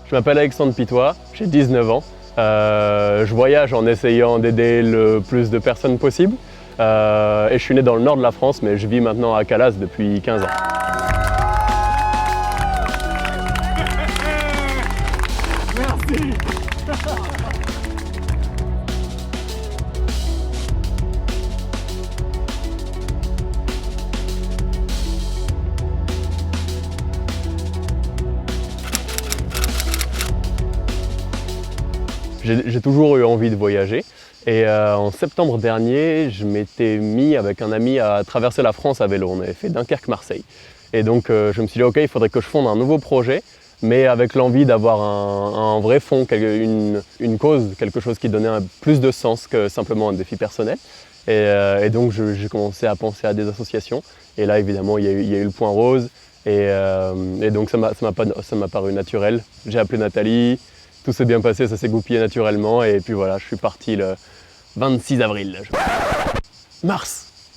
Je m'appelle Alexandre Pitois, j'ai 19 ans. Je voyage en essayant d'aider le plus de personnes possible. Et je suis né dans le nord de la France, mais je vis maintenant à Calas depuis 15 ans. Merci. J'ai toujours eu envie de voyager et en septembre dernier, je m'étais mis avec un ami à traverser la France à vélo. On avait fait Dunkerque-Marseille. Et donc je me suis dit, ok, il faudrait que je fonde un nouveau projet, mais avec l'envie d'avoir un vrai fond, une cause, quelque chose qui donnait plus de sens que simplement un défi personnel. Et donc j'ai commencé à penser à des associations. Et là, évidemment, il y a eu le Point Rose. Et donc ça m'a paru naturel. J'ai appelé Nathalie. Tout s'est bien passé, ça s'est goupillé naturellement et puis voilà, je suis parti le 26 avril.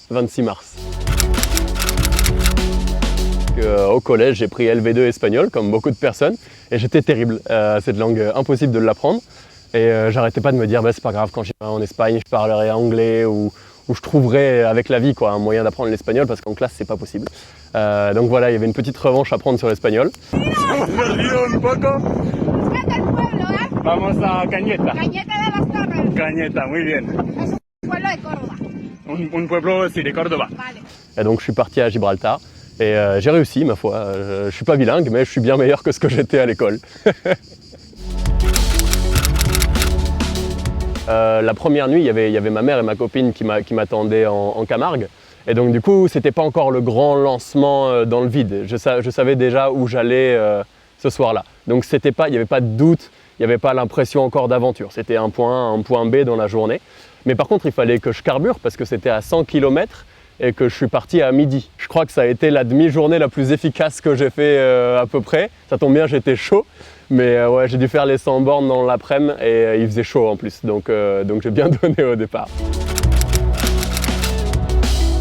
26 mars. Au collège, j'ai pris LV2 espagnol, comme beaucoup de personnes, et j'étais terrible. Cette langue, impossible de l'apprendre. Et j'arrêtais pas de me dire, bah, c'est pas grave, quand j'irai en Espagne, je parlerai anglais ou je trouverai avec la vie un moyen d'apprendre l'espagnol, parce qu'en classe, c'est pas possible. Donc voilà, il y avait une petite revanche à prendre sur l'espagnol. Vamos a Cañeta. Cañeta de los Torres. Cañeta, muy bien. Es un pueblo de Córdoba. Un pueblo, sí, de Córdoba. Vale. Et donc je suis parti à Gibraltar et j'ai réussi ma foi. Je suis pas bilingue mais je suis bien meilleur que ce que j'étais à l'école. La première nuit, il y avait ma mère et ma copine qui m'attendaient en Camargue. Et donc du coup, c'était pas encore le grand lancement dans le vide. Je savais déjà où j'allais ce soir-là. Donc il n'y avait pas de doute. Il n'y avait pas l'impression encore d'aventure, c'était un point B dans la journée. Mais par contre, il fallait que je carbure parce que c'était à 100 km et que je suis parti à midi. Je crois que ça a été la demi-journée la plus efficace que j'ai fait à peu près. Ça tombe bien, j'étais chaud, mais ouais, j'ai dû faire les 100 bornes dans l'après-midi et il faisait chaud en plus, donc j'ai bien donné au départ.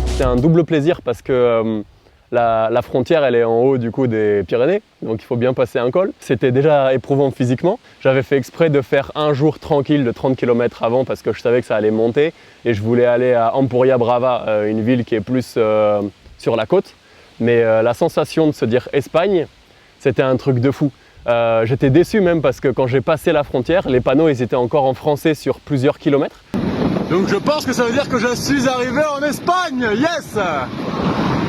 C'est un double plaisir parce que la frontière, elle est en haut du coup des Pyrénées, donc il faut bien passer un col. C'était déjà éprouvant physiquement. J'avais fait exprès de faire un jour tranquille de 30 km avant parce que je savais que ça allait monter et je voulais aller à Amporia Brava, une ville qui est plus sur la côte. Mais la sensation de se dire Espagne, c'était un truc de fou. J'étais déçu même parce que quand j'ai passé la frontière, les panneaux ils étaient encore en français sur plusieurs kilomètres. Donc je pense que ça veut dire que je suis arrivé en Espagne. Yes!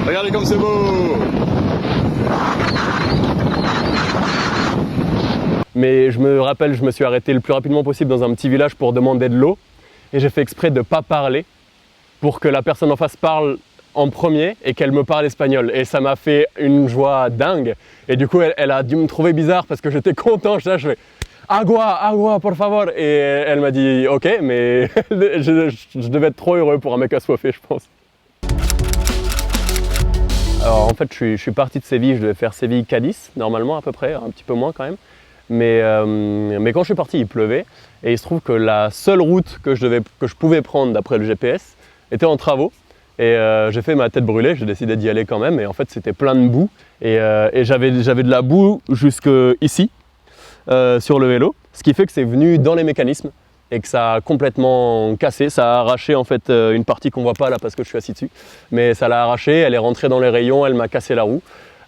Regardez comme c'est beau! Mais je me rappelle, je me suis arrêté le plus rapidement possible dans un petit village pour demander de l'eau. Et j'ai fait exprès de ne pas parler pour que la personne en face parle en premier et qu'elle me parle espagnol. Et ça m'a fait une joie dingue. Et du coup, elle a dû me trouver bizarre parce que j'étais content. Je fais agua, por favor. Et elle m'a dit ok, mais je devais être trop heureux pour un mec assoiffé, je pense. Alors en fait, je suis parti de Séville, je devais faire Séville-Cadiz, normalement à peu près, un petit peu moins quand même. Mais quand je suis parti, il pleuvait. Et il se trouve que la seule route que je pouvais prendre d'après le GPS était en travaux. Et j'ai fait ma tête brûlée, j'ai décidé d'y aller quand même. Et en fait, c'était plein de boue. Et j'avais de la boue jusque ici, sur le vélo. Ce qui fait que c'est venu dans les mécanismes. Et que ça a complètement cassé, ça a arraché en fait une partie qu'on voit pas là parce que je suis assis dessus, mais ça l'a arraché, elle est rentrée dans les rayons, elle m'a cassé la roue.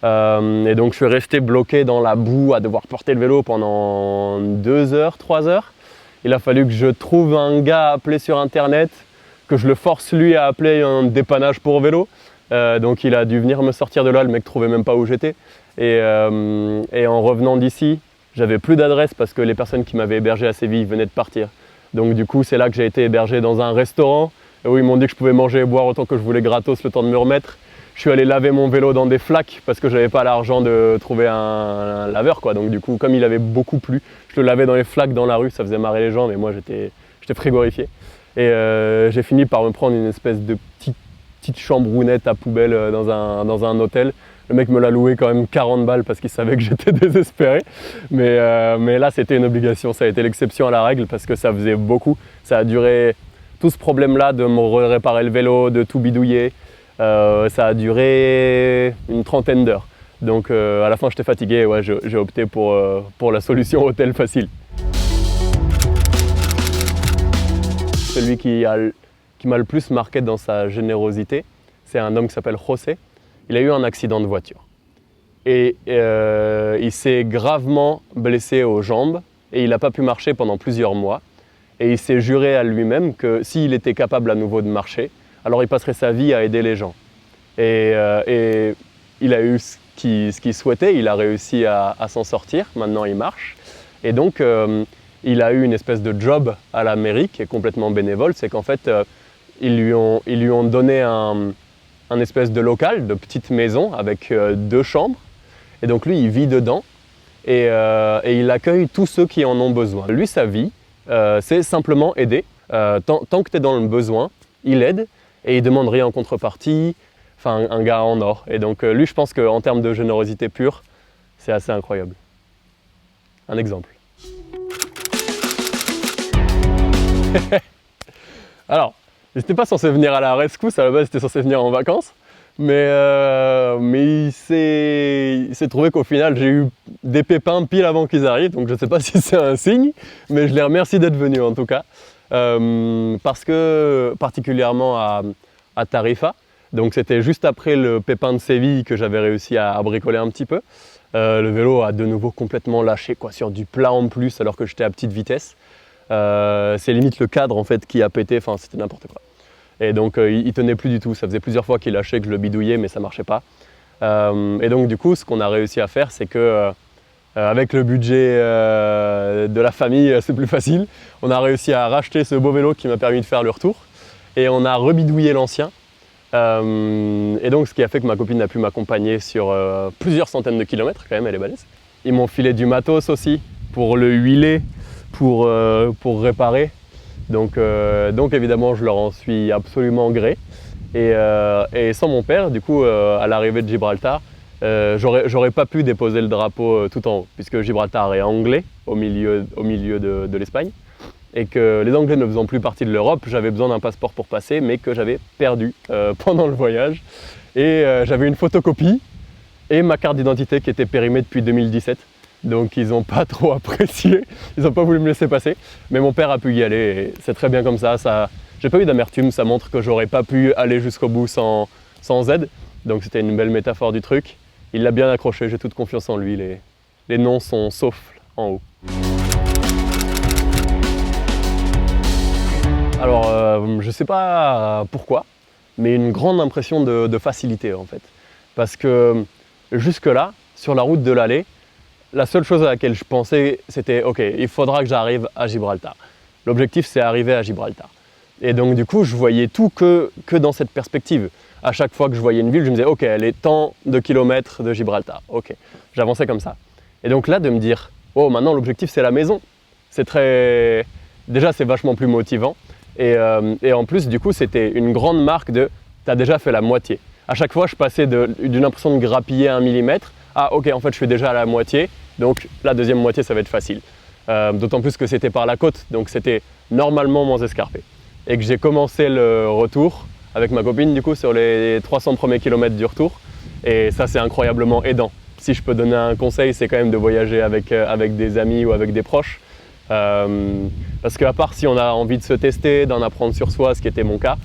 Et donc je suis resté bloqué dans la boue à devoir porter le vélo pendant 2 heures, 3 heures. Il a fallu que je trouve un gars à appeler sur internet, que je le force lui à appeler un dépannage pour vélo. Donc il a dû venir me sortir de là, le mec trouvait même pas où j'étais. Et en revenant d'ici, j'avais plus d'adresse parce que les personnes qui m'avaient hébergé à Séville venaient de partir. Donc du coup, c'est là que j'ai été hébergé dans un restaurant où ils m'ont dit que je pouvais manger et boire autant que je voulais gratos le temps de me remettre. Je suis allé laver mon vélo dans des flaques parce que j'avais pas l'argent de trouver un laveur quoi. Donc du coup, comme il avait beaucoup plu, je le lavais dans les flaques dans la rue, ça faisait marrer les gens, mais moi j'étais frigorifié. Et j'ai fini par me prendre une espèce de petite chambrounette à poubelle dans un hôtel. Le mec me l'a loué quand même 40 balles parce qu'il savait que j'étais désespéré. Mais là, c'était une obligation. Ça a été l'exception à la règle parce que ça faisait beaucoup. Ça a duré tout ce problème-là de me réparer le vélo, de tout bidouiller. Ça a duré une 30aine d'heures. Donc à la fin j'étais fatigué et ouais, j'ai opté pour la solution hôtel facile. Celui qui m'a le plus marqué dans sa générosité, c'est un homme qui s'appelle José. Il a eu un accident de voiture et il s'est gravement blessé aux jambes et il n'a pas pu marcher pendant plusieurs mois. Et il s'est juré à lui-même que s'il était capable à nouveau de marcher, alors il passerait sa vie à aider les gens. Et il a eu ce qu'il souhaitait, il a réussi à s'en sortir, maintenant il marche. Et donc il a eu une espèce de job à la mairie qui est complètement bénévole, c'est qu'en fait ils lui ont donné un espèce de local, de petite maison avec 2 chambres. Et donc lui il vit dedans et il accueille tous ceux qui en ont besoin. Lui sa vie, c'est simplement aider. Tant que tu es dans le besoin, il aide et il ne demande rien en contrepartie. Enfin, un gars en or. Et donc lui, je pense qu'en termes de générosité pure, c'est assez incroyable. Un exemple. Alors, il n'était pas censé venir à la rescousse, à la base, il était censé venir en vacances. Mais il s'est trouvé qu'au final, j'ai eu des pépins pile avant qu'ils arrivent. Donc je ne sais pas si c'est un signe, mais je les remercie d'être venus en tout cas. Parce que, particulièrement à Tarifa, donc c'était juste après le pépin de Séville que j'avais réussi à bricoler un petit peu. Le vélo a de nouveau complètement lâché, quoi, sur du plat en plus alors que j'étais à petite vitesse. C'est limite le cadre en fait qui a pété, enfin c'était n'importe quoi. Et donc il tenait plus du tout, ça faisait plusieurs fois qu'il lâchait, que je le bidouillais mais ça marchait pas. Et donc du coup ce qu'on a réussi à faire c'est que avec le budget de la famille c'est plus facile. On a réussi à racheter ce beau vélo qui m'a permis de faire le retour et on a rebidouillé l'ancien. Et donc ce qui a fait que ma copine a pu m'accompagner sur plusieurs centaines de kilomètres, quand même elle est balèze. Ils m'ont filé du matos aussi pour le huiler, pour réparer. Donc évidemment je leur en suis absolument gré. Et sans mon père, du coup à l'arrivée de Gibraltar, j'aurais pas pu déposer le drapeau tout en haut, puisque Gibraltar est anglais au milieu de l'Espagne. Et que les Anglais ne faisant plus partie de l'Europe, j'avais besoin d'un passeport pour passer, mais que j'avais perdu pendant le voyage. Et j'avais une photocopie et ma carte d'identité qui était périmée depuis 2017. Donc ils n'ont pas trop apprécié, ils n'ont pas voulu me laisser passer. Mais mon père a pu y aller et c'est très bien comme ça. J'ai pas eu d'amertume, ça montre que j'aurais pas pu aller jusqu'au bout sans aide. Donc c'était une belle métaphore du truc. Il l'a bien accroché, j'ai toute confiance en lui. Les noms sont sauf en haut. Alors, je ne sais pas pourquoi, mais une grande impression de facilité en fait. Parce que jusque-là, sur la route de l'aller, la seule chose à laquelle je pensais, c'était ok, il faudra que j'arrive à Gibraltar. L'objectif, c'est arriver à Gibraltar. Et donc du coup, je voyais tout que dans cette perspective. À chaque fois que je voyais une ville, je me disais ok, elle est tant de kilomètres de Gibraltar. Ok, j'avançais comme ça. Et donc là, de me dire oh, maintenant l'objectif, c'est la maison. Déjà, c'est vachement plus motivant. Et en plus, du coup, c'était une grande marque de « t'as déjà fait la moitié ». À chaque fois, je passais d'une impression de grappiller 1 millimètre à « ok, en fait, je suis déjà à la moitié, donc la deuxième moitié, ça va être facile ». D'autant plus que c'était par la côte, donc c'était normalement moins escarpé. Et que j'ai commencé le retour avec ma copine, du coup, sur les 300 premiers kilomètres du retour. Et ça, c'est incroyablement aidant. Si je peux donner un conseil, c'est quand même de voyager avec des amis ou avec des proches. Parce qu'à part si on a envie de se tester, d'en apprendre sur soi, ce qui était mon cas,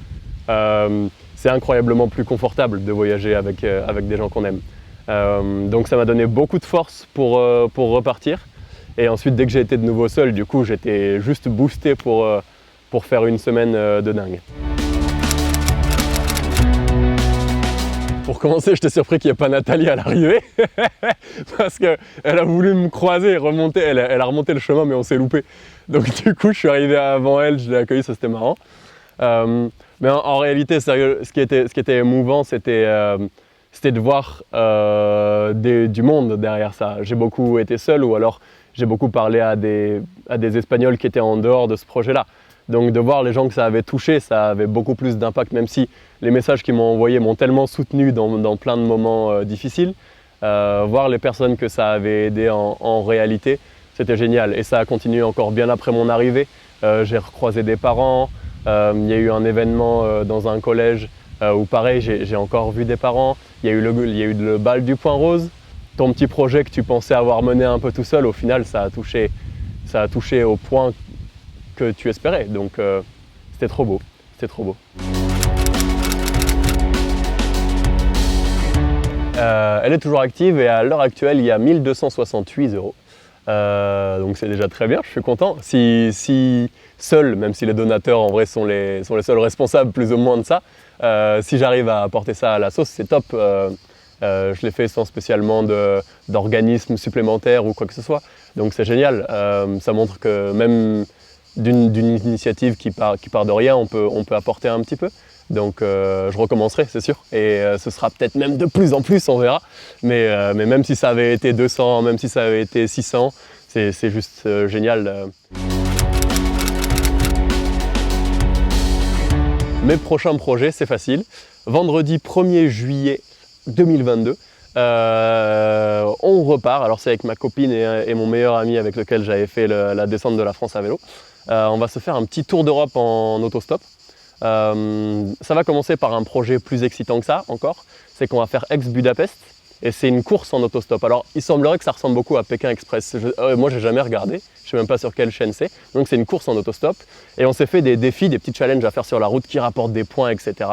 c'est incroyablement plus confortable de voyager avec des gens qu'on aime. Donc ça m'a donné beaucoup de force pour repartir. Et ensuite, dès que j'ai été de nouveau seul, du coup, j'étais juste boosté pour faire une semaine de dingue. Pour commencer, j'étais surpris qu'il n'y ait pas Nathalie à l'arrivée parce qu'elle a voulu me croiser et remonter. Elle a remonté le chemin, mais on s'est loupé. Donc du coup, je suis arrivé avant elle, je l'ai accueillie, ça c'était marrant. Mais en réalité, sérieux, ce qui était émouvant, c'était de voir du monde derrière ça. J'ai beaucoup été seul ou alors j'ai beaucoup parlé à des Espagnols qui étaient en dehors de ce projet-là. Donc de voir les gens que ça avait touché, ça avait beaucoup plus d'impact, même si les messages qu'ils m'ont envoyés m'ont tellement soutenu dans plein de moments difficiles. Voir les personnes que ça avait aidé en réalité, c'était génial. Et ça a continué encore bien après mon arrivée. J'ai recroisé des parents, il y a eu un événement dans un collège où pareil, j'ai encore vu des parents. Il y a eu le bal du Point Rose, ton petit projet que tu pensais avoir mené un peu tout seul, au final, ça a touché au point que tu espérais. Donc, c'était trop beau. C'était trop beau. Elle est toujours active et à l'heure actuelle, il y a 1268 €. Donc c'est déjà très bien, je suis content. Si seul, même si les donateurs en vrai sont les seuls responsables plus ou moins de ça, si j'arrive à apporter ça à la sauce, c'est top. Je l'ai fait sans spécialement d'organisme supplémentaire ou quoi que ce soit. Donc c'est génial. Ça montre que même d'une initiative qui part de rien, on peut apporter un petit peu. Donc je recommencerai, c'est sûr. Et ce sera peut-être même de plus en plus, on verra. Mais même si ça avait été 200, même si ça avait été 600, c'est juste génial. Mes prochains projets, c'est facile. Vendredi 1er juillet 2022, on repart. Alors c'est avec ma copine et mon meilleur ami avec lequel j'avais fait la descente de la France à vélo. On va se faire un petit tour d'Europe en autostop. Ça va commencer par un projet plus excitant que ça encore, c'est qu'on va faire Aix-Budapest et c'est une course en autostop. Alors il semblerait que ça ressemble beaucoup à Pékin Express, moi j'ai jamais regardé, je sais même pas sur quelle chaîne c'est, donc c'est une course en autostop et on s'est fait des défis, des petits challenges à faire sur la route qui rapportent des points, etc.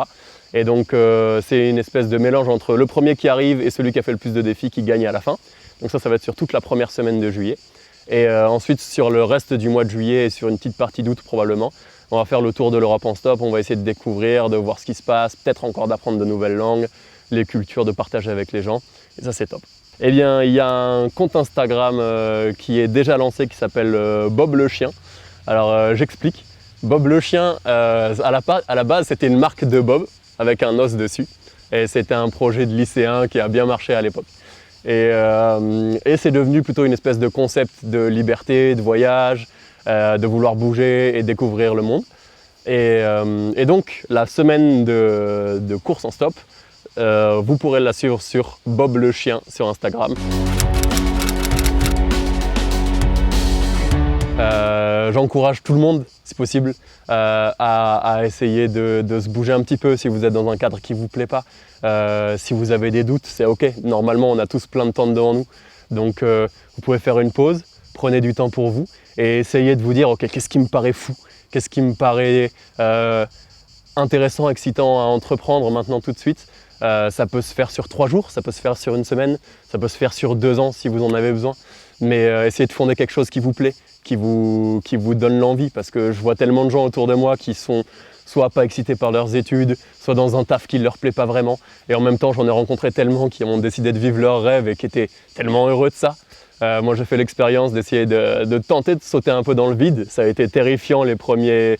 Et donc c'est une espèce de mélange entre le premier qui arrive et celui qui a fait le plus de défis qui gagne à la fin. Donc ça va être sur toute la première semaine de juillet. Et ensuite sur le reste du mois de juillet et sur une petite partie d'août probablement, on va faire le tour de l'Europe en stop, on va essayer de découvrir, de voir ce qui se passe, peut-être encore d'apprendre de nouvelles langues, les cultures, de partager avec les gens, et ça c'est top. Eh bien, il y a un compte Instagram qui est déjà lancé qui s'appelle Bob le Chien. Alors j'explique, Bob le Chien, à la base c'était une marque de Bob avec un os dessus, et c'était un projet de lycéen qui a bien marché à l'époque. Et c'est devenu plutôt une espèce de concept de liberté, de voyage, de vouloir bouger et découvrir le monde. Et donc la semaine de course en stop, vous pourrez la suivre sur Bob le Chien sur Instagram. J'encourage tout le monde, si possible, à essayer de se bouger un petit peu si vous êtes dans un cadre qui ne vous plaît pas. Si vous avez des doutes, c'est ok. Normalement, on a tous plein de temps devant nous. Donc, vous pouvez faire une pause, prenez du temps pour vous et essayez de vous dire, ok, qu'est-ce qui me paraît fou? Qu'est-ce qui me paraît intéressant, excitant à entreprendre maintenant tout de suite? Ça peut se faire sur 3 jours, ça peut se faire sur une semaine, ça peut se faire sur 2 ans si vous en avez besoin. Mais essayez de fonder quelque chose qui vous plaît, qui vous donne l'envie, parce que je vois tellement de gens autour de moi qui sont soit pas excités par leurs études, soit dans un taf qui ne leur plaît pas vraiment. Et en même temps, j'en ai rencontré tellement qui ont décidé de vivre leur rêve et qui étaient tellement heureux de ça. Moi, j'ai fait l'expérience d'essayer de tenter de sauter un peu dans le vide. Ça a été terrifiant les premiers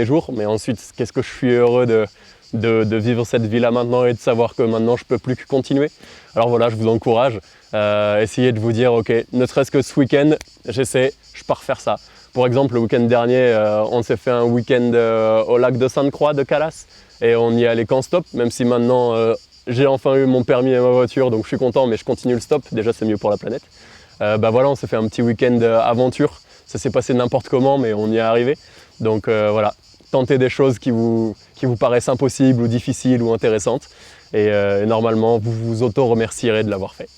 jours, mais ensuite, qu'est-ce que je suis heureux de vivre cette vie-là maintenant et de savoir que maintenant, je ne peux plus que continuer. Alors voilà, je vous encourage. Essayez de vous dire, ok, ne serait-ce que ce week-end, j'essaie, je pars faire ça. Pour exemple, le week-end dernier, on s'est fait un week-end au lac de Sainte-Croix de Calas et on y allait qu'en stop, même si maintenant j'ai enfin eu mon permis et ma voiture, donc je suis content, mais je continue le stop, déjà c'est mieux pour la planète. Voilà, on s'est fait un petit week-end aventure, ça s'est passé n'importe comment, mais on y est arrivé. Donc voilà, tentez des choses qui vous paraissent impossibles ou difficiles ou intéressantes et normalement vous vous auto-remercierez de l'avoir fait.